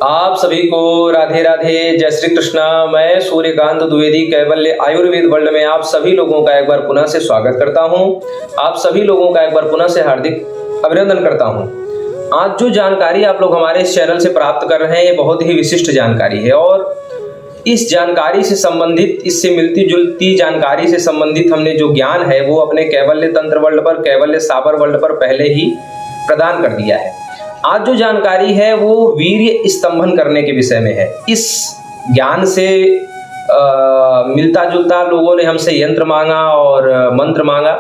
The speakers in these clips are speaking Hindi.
आप सभी को राधे राधे, जय श्री कृष्णा। मैं सूर्यकांत द्विवेदी कैवल्य आयुर्वेद वर्ल्ड में आप सभी लोगों का एक बार पुनः से स्वागत करता हूं। आप सभी लोगों का एक बार पुनः से हार्दिक अभिनंदन करता हूं। आज जो जानकारी आप लोग हमारे इस चैनल से प्राप्त कर रहे हैं, ये बहुत ही विशिष्ट जानकारी है और इस जानकारी से संबंधित, इससे मिलती जुलती जानकारी से संबंधित हमने जो ज्ञान है वो अपने कैवल्य तंत्र वर्ल्ड पर, कैवल्य साबर वर्ल्ड पर पहले ही प्रदान कर दिया है। आज जो जानकारी है वो वीर्य स्तंभन करने के विषय में है। इस ज्ञान से मिलता जुलता लोगों ने हमसे यंत्र मांगा और मंत्र मांगा,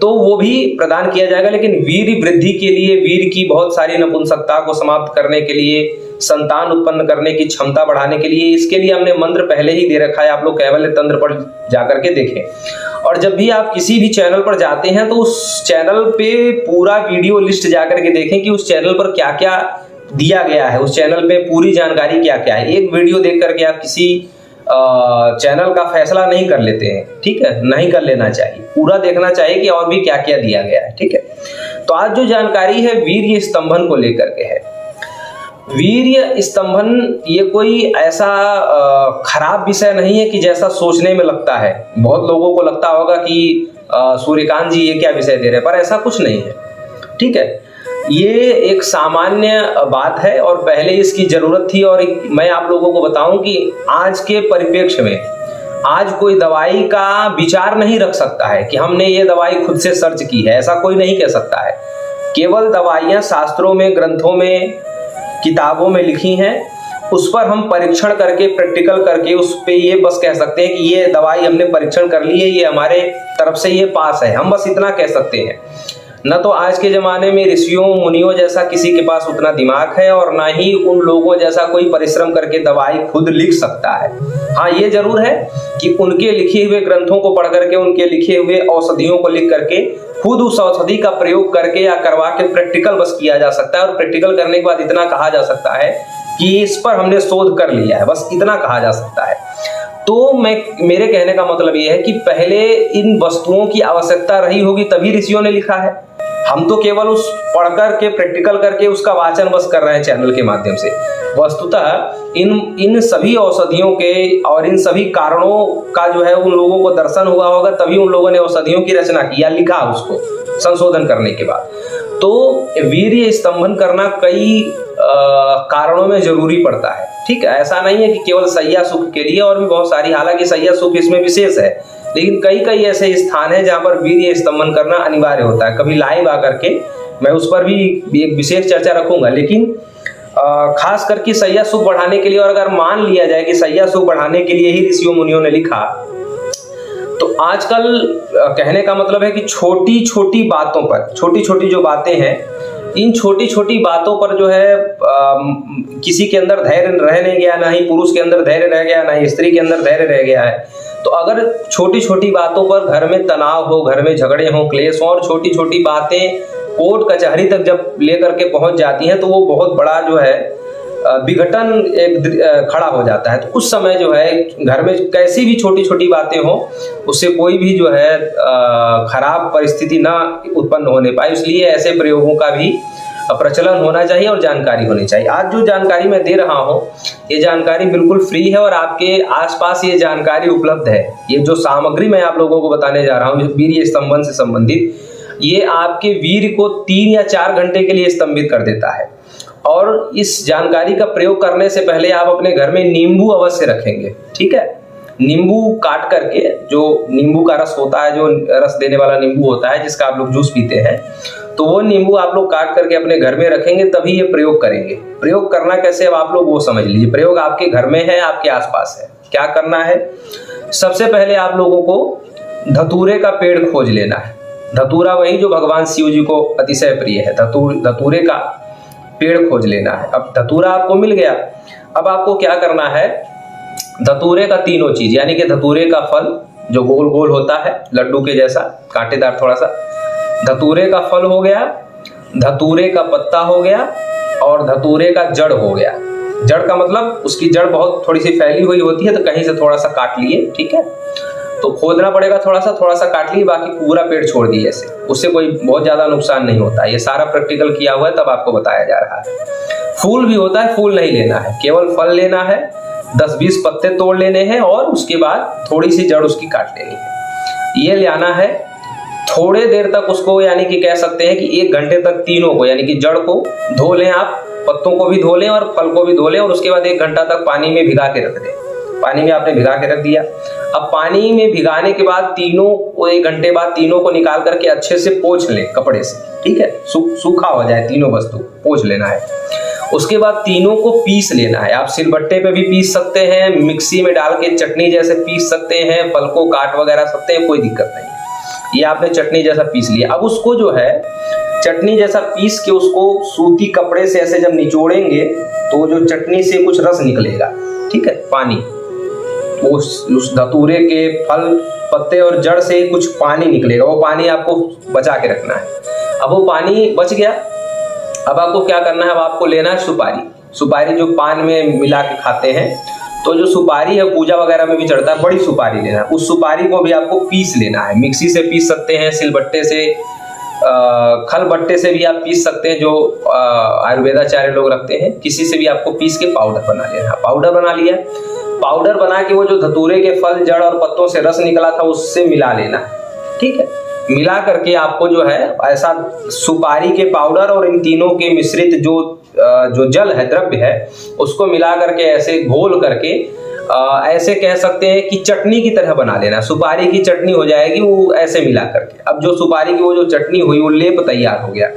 तो वो भी प्रदान किया जाएगा। लेकिन वीर्य वृद्धि के लिए, वीर्य की बहुत सारी नपुंसकता को समाप्त करने के लिए, संतान उत्पन्न करने की क्षमता बढ़ाने के लिए, इसके लिए हमने मंत्र पहले ही दे रखा है। आप लोग कैवल्य तंत्र पर जाकर के देखें। और जब भी आप किसी भी चैनल पर जाते हैं तो उस चैनल पे पूरा वीडियो लिस्ट जाकर के देखें कि उस चैनल पर क्या क्या दिया गया है, उस चैनल पे पूरी जानकारी क्या क्या है। एक वीडियो देख करके आप किसी चैनल का फैसला नहीं कर लेते हैं, ठीक है, नहीं कर लेना चाहिए। पूरा देखना चाहिए कि और भी क्या क्या दिया गया है, ठीक है। तो आज जो जानकारी है वीर्य स्तंभन को लेकर के है। वीर्य स्तंभन ये कोई ऐसा खराब विषय नहीं है कि जैसा सोचने में लगता है। बहुत लोगों को लगता होगा कि सूर्यकांत जी ये क्या विषय दे रहे हैं, पर ऐसा कुछ नहीं है, ठीक है। ये एक सामान्य बात है और पहले इसकी जरूरत थी। और मैं आप लोगों को बताऊं कि आज के परिप्रेक्ष्य में आज कोई दवाई का विचार नहीं रख सकता है कि हमने ये दवाई खुद से सर्च की है, ऐसा कोई नहीं कह सकता है। केवल दवाइयां शास्त्रों में, ग्रंथों में, किताबों में लिखी हैं, उस पर हम परीक्षण करके, प्रैक्टिकल करके उस पे ये बस कह सकते हैं कि ये दवाई हमने परीक्षण कर ली है, ये हमारे तरफ से ये पास है। हम बस इतना कह सकते हैं। न तो आज के ज़माने में ऋषियों मुनियों जैसा किसी के पास उतना दिमाग है और ना ही उन लोगों जैसा कोई परिश्रम करके दवाई खुद लिख सकता है। हाँ, ये जरूर है कि उनके लिखे हुए ग्रंथों को पढ़ करके, उनके लिखे हुए औषधियों को लिख करके खुद उस औषधि का प्रयोग करके या करवा के प्रैक्टिकल बस किया जा सकता है। और प्रैक्टिकल करने के बाद इतना कहा जा सकता है कि इस पर हमने शोध कर लिया है, बस इतना कहा जा सकता है। तो मेरे कहने का मतलब ये है कि पहले इन वस्तुओं की आवश्यकता रही होगी, तभी ऋषियों ने लिखा है। हम तो केवल उस पढ़ करके, प्रैक्टिकल करके उसका वाचन बस कर रहे हैं चैनल के माध्यम से। वस्तुतः इन सभी औषधियों के और इन सभी कारणों का जो है उन लोगों को दर्शन हुआ होगा, तभी उन लोगों ने औषधियों की रचना की या लिखा उसको संशोधन करने के बाद। तो वीर्य स्तंभन करना कई कारणों में जरूरी पड़ता है, ठीक है। ऐसा नहीं है कि केवल सैया सुख के लिए, और भी बहुत सारी, हालांकि सैया सुख इसमें विशेष है, लेकिन कई ऐसे स्थान हैं जहां पर वीर्य स्तंभन करना अनिवार्य होता है। कभी लाइव आकर के मैं उस पर भी एक विशेष चर्चा रखूंगा। लेकिन खास करके सैया सुख बढ़ाने के लिए, और अगर मान लिया जाए कि सैया सुख बढ़ाने के लिए ही ऋषियों मुनियों ने लिखा, तो आजकल कहने का मतलब है कि छोटी छोटी बातों पर, छोटी छोटी जो बातें हैं, इन छोटी छोटी बातों पर जो है किसी के अंदर धैर्य रह नहीं गया, ना ही पुरुष के अंदर धैर्य रह गया, ना ही स्त्री के अंदर धैर्य रह गया है। तो अगर छोटी छोटी बातों पर घर में तनाव हो, घर में झगड़े हो, क्लेश हो, और छोटी छोटी बातें कोर्ट कचहरी तक जब लेकर के पहुंच जाती हैं, तो वो बहुत बड़ा जो है विघटन एक खड़ा हो जाता है। तो उस समय जो है घर में कैसी भी छोटी छोटी बातें हो, उससे कोई भी जो है खराब परिस्थिति ना उत्पन्न होने पाए, इसलिए ऐसे प्रयोगों का भी प्रचलन होना चाहिए और जानकारी होनी चाहिए। आज जो जानकारी मैं दे रहा हूँ, ये जानकारी बिल्कुल फ्री है और आपके आसपास ये जानकारी उपलब्ध है। ये जो सामग्री मैं आप लोगों को बताने जा रहा हूँ वीर्य स्तंभन से संबंधित, ये आपके वीर्य को 3 या 4 घंटे के लिए स्तंभित कर देता है। और इस जानकारी का प्रयोग करने से पहले आप अपने घर में नींबू अवश्य रखेंगे, ठीक है। नींबू काट करके, जो नींबू का रस होता है, जो रस देने वाला नींबू होता है जिसका आप लोग जूस पीते हैं, तो वो नींबू आप लोग काट करके अपने घर में रखेंगे, तभी ये प्रयोग करेंगे। प्रयोग करना कैसे, अब आप लोग वो समझ लीजिए। प्रयोग आपके घर में है, आपके आसपास है। क्या करना है, सबसे पहले आप लोगों को धतूरे का पेड़ खोज लेना है। धतूरा वही जो भगवान शिव जी को अतिशय प्रिय है, धतूरे का पेड़ खोज लेना है। अब धतूरा आपको मिल गया, अब आपको क्या करना है, धतूरे का तीनों चीज, यानी कि धतूरे का फल जो गोल गोल होता है लड्डू के जैसा, कांटेदार थोड़ा सा, धतूरे का फल हो गया, धतूरे का पत्ता हो गया, और धतूरे का जड़ हो गया। जड़ का मतलब उसकी जड़ बहुत थोड़ी सी फैली हुई होती है, तो कहीं से थोड़ा सा काट लिए, ठीक है। तो खोदना पड़ेगा, थोड़ा सा काट लिए, बाकी पूरा पेड़ छोड़ दिए ऐसे, उससे कोई बहुत ज्यादा नुकसान नहीं होता। ये सारा प्रैक्टिकल किया हुआ है, तब आपको बताया जा रहा है। फूल भी होता है, फूल नहीं लेना है, केवल फल लेना है, 10-20 पत्ते तोड़ लेने हैं और उसके बाद थोड़ी सी जड़ उसकी काट लेनी है। ये ले आना है, थोड़े देर तक उसको यानी कि कह सकते हैं कि 1 घंटे तक तीनों को यानी कि जड़ को धो लें, आप पत्तों को भी धो लें और फल को भी धो लें और उसके बाद 1 घंटा तक पानी में भिगा के रख दें। पानी में आपने भिगा के रख दिया। अब पानी में भिगाने के बाद तीनों को 1 घंटे बाद तीनों को निकाल करके अच्छे से पोंछ लें कपड़े से, ठीक है, सूखा हो जाए, तीनों वस्तु पोंछ लेना है। उसके बाद तीनों को पीस लेना है। आप सिलबट्टे पे भी पीस सकते हैं, मिक्सी में डाल के चटनी जैसे पीस सकते हैं, फल को काट वगैरह सकते हैं, कोई दिक्कत नहीं है। ये आपने चटनी जैसा पीस लिया। अब उसको जो है चटनी जैसा पीस के उसको सूती कपड़े से ऐसे जब निचोड़ेंगे तो जो चटनी से कुछ रस निकलेगा, ठीक है, पानी, उस धतूरे के फल पत्ते और जड़ से कुछ पानी निकलेगा, वो पानी आपको बचा के रखना है। अब वो पानी बच गया, अब आपको क्या करना है, अब आपको लेना है सुपारी। सुपारी जो पान में मिला के खाते हैं, तो जो सुपारी है पूजा वगैरह में भी चढ़ता है, बड़ी सुपारी लेना है। उस सुपारी को भी आपको पीस लेना है, मिक्सी से पीस सकते हैं, सिलबट्टे से, खलबट्टे से भी आप पीस सकते हैं, जो आयुर्वेदाचार्य लोग रखते हैं, किसी से भी आपको पीस के पाउडर बना लेना। पाउडर बना लिया, पाउडर बना के वो जो धतूरे के फल जड़ और पत्तों से रस निकला था उससे मिला लेना है, ठीक है। मिला करके आपको जो है ऐसा सुपारी के पाउडर और इन तीनों के मिश्रित जो जल है, द्रव्य है, उसको मिला करके ऐसे घोल करके ऐसे कह सकते हैं कि चटनी की तरह बना लेना। सुपारी की चटनी हो जाएगी वो ऐसे मिला करके। अब जो सुपारी की वो जो चटनी हुई वो लेप तैयार हो गया,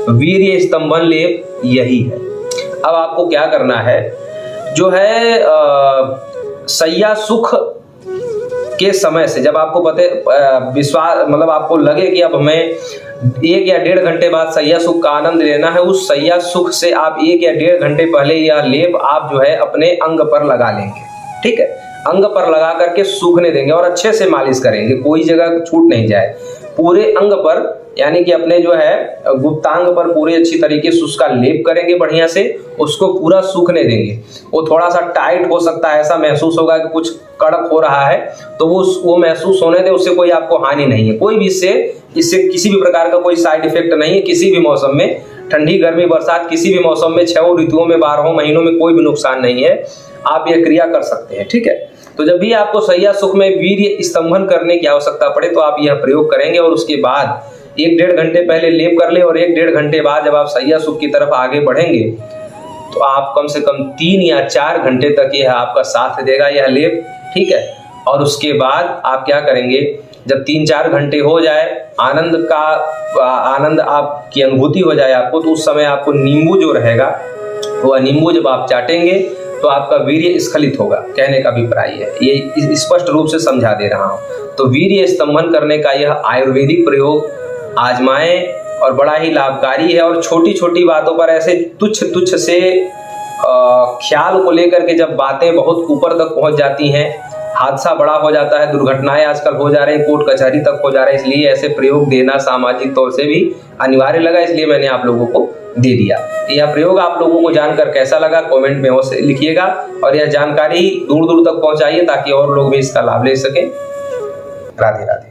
वीर्य स्तंभन लेप यही है। अब आपको क्या करना है, जो है सैया सुख के समय से जब आपको विश्वास मतलब आपको लगे कि अब हमें 1 या 1.5 घंटे बाद सैया सुख का आनंद लेना है, उस सैया सुख से आप 1 या 1.5 घंटे पहले यह लेप आप जो है अपने अंग पर लगा लेंगे, ठीक है। अंग पर लगा करके सूखने देंगे और अच्छे से मालिश करेंगे, कोई जगह छूट नहीं जाए, पूरे अंग पर यानी कि अपने जो है गुप्तांग पर पूरे अच्छी तरीके से उसका लेप करेंगे, बढ़िया से उसको पूरा सूखने देंगे। वो थोड़ा सा टाइट हो सकता है, ऐसा महसूस होगा कि कुछ कड़क हो रहा है, तो वो महसूस होने दे, उससे कोई आपको हानि नहीं है, कोई भी इससे किसी भी प्रकार का कोई साइड इफेक्ट नहीं है। किसी भी मौसम में, ठंडी गर्मी बरसात, किसी भी मौसम में, 6 ऋतुओं में, 12 महीनों में कोई भी नुकसान नहीं है। आप यह क्रिया कर सकते हैं, ठीक है। तो जब भी आपको सैया सुख में वीर्य स्तंभन करने की आवश्यकता पड़े तो आप यह प्रयोग करेंगे और उसके बाद 1-1.5 घंटे पहले लेप कर ले और 1-1.5 घंटे बाद जब आप सैया सुख की तरफ आगे बढ़ेंगे तो आप कम से कम 3 या 4 घंटे तक यह आपका साथ देगा यह लेप, ठीक है। और उसके बाद आप क्या करेंगे, जब 3-4 घंटे हो जाए, आनंद आपकी अनुभूति हो जाए आपको, तो उस समय आपको नींबू जो रहेगा वह नींबू जब आप चाटेंगे तो आपका वीर्य स्खलित होगा, कहने का अभिप्राय है, ये स्पष्ट रूप से समझा दे रहा हूं। तो वीर्य स्तंभन करने का यह आयुर्वेदिक प्रयोग आजमाएं और बड़ा ही लाभकारी है। और छोटी छोटी बातों पर ऐसे तुच्छ से ख्याल को लेकर के जब बातें बहुत ऊपर तक पहुंच जाती हैं, हादसा बड़ा हो जाता है, दुर्घटनाएं आजकल हो जा रही हैं, कोर्ट कचहरी तक हो जा रहे हैं, इसलिए ऐसे प्रयोग देना सामाजिक तौर से भी अनिवार्य लगा, इसलिए मैंने आप लोगों को दे दिया। यह प्रयोग आप लोगों को जानकर कैसा लगा कमेंट में अवश्य लिखिएगा और यह जानकारी दूर दूर तक पहुंचाइए ताकि और लोग भी इसका लाभ ले सकें। राधे राधे।